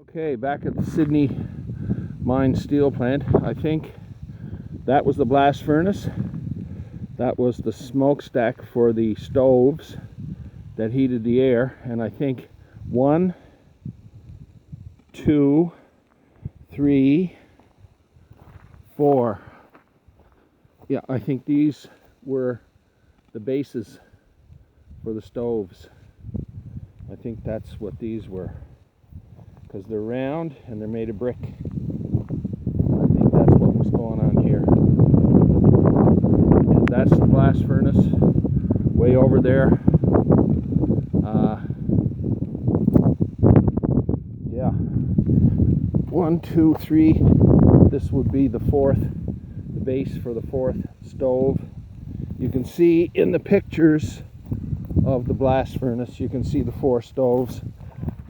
Okay, back at the Sydney Mine Steel Plant. I think that was the blast furnace. That was the smokestack for the stoves that heated the air. And I think 1, 2, 3, 4. Yeah, I think these were the bases for the stoves. I think that's what these were, because they're round and they're made of brick. I think that's what was going on here. And that's the blast furnace way over there. Yeah, 1, 2, 3. This would be the base for the fourth stove. You can see in the pictures of the blast furnace, you can see the 4 stoves.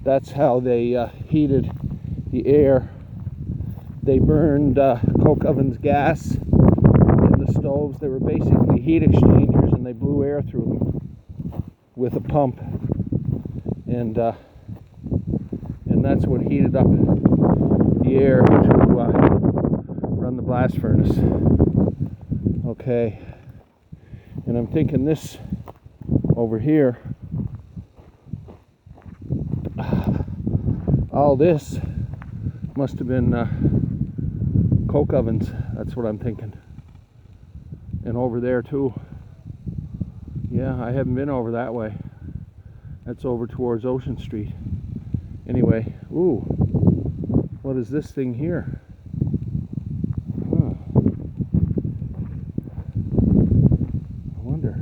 That's how they heated the air. They burned coke ovens gas in the stoves. They were basically heat exchangers, and they blew air through them with a pump, and that's what heated up the air to run the blast furnace. Okay, and I'm thinking this over here, all this must have been coke ovens. That's what I'm thinking. And over there too. Yeah, I haven't been over that way. That's over towards Ocean Street. Anyway, ooh, what is this thing here? Huh. I wonder.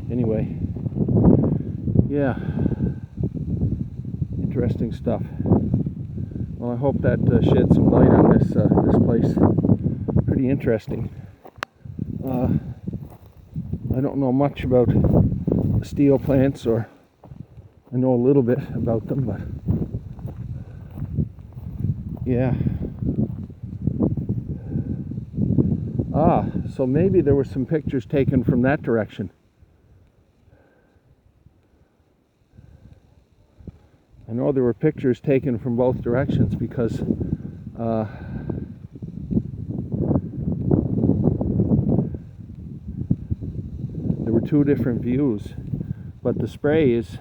Anyway, yeah, interesting stuff. Well, I hope that shed some light on this place. Pretty interesting. I don't know much about steel plants, or I know a little bit about them, but yeah. So maybe there were some pictures taken from that direction. I know there were pictures taken from both directions, because there were 2 different views, but the sprays,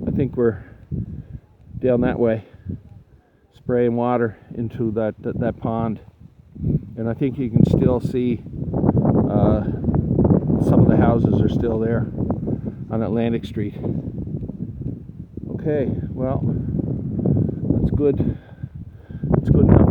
I think, were down that way, spraying water into that pond. And I think you can still see some of the houses are still there on Atlantic Street. Okay, well, that's good. That's good enough.